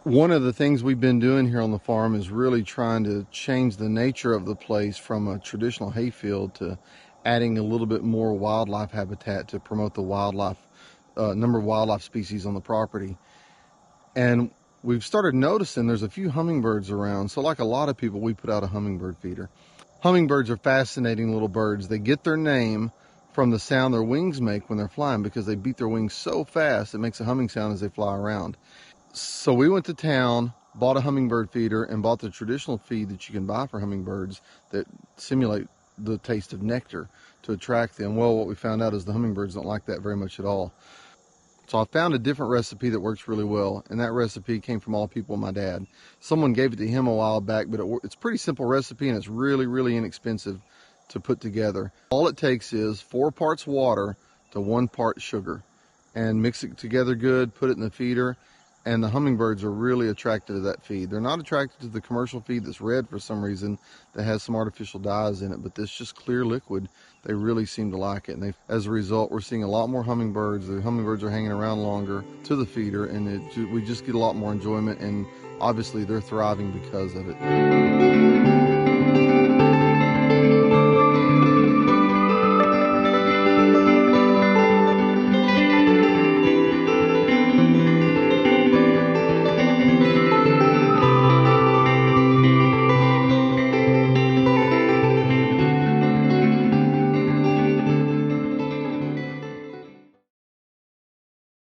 One of the things we've been doing here on the farm is really trying to change the nature of the place from a traditional hayfield to adding a little bit more wildlife habitat to promote the number of wildlife species on the property. And we've started noticing there's a few hummingbirds around. So like a lot of people, we put out a hummingbird feeder. Hummingbirds are fascinating little birds. They get their name from the sound their wings make when they're flying, because they beat their wings so fast it makes a humming sound as they fly around. So we went to town, bought a hummingbird feeder, and bought the traditional feed that you can buy for hummingbirds that simulate the taste of nectar to attract them. Well, what we found out is the hummingbirds don't like that very much at all. So I found a different recipe that works really well, and that recipe came from all people my dad. Someone gave it to him a while back, but it's a pretty simple recipe, and it's really, really inexpensive to put together. All it takes is 4 parts water to 1 part sugar, and mix it together good, put it in the feeder, and the hummingbirds are really attracted to that feed. They're not attracted to the commercial feed that's red for some reason, that has some artificial dyes in it, but this just clear liquid, they really seem to like it. And as a result, we're seeing a lot more hummingbirds. The hummingbirds are hanging around longer to the feeder, and we just get a lot more enjoyment, and obviously they're thriving because of it.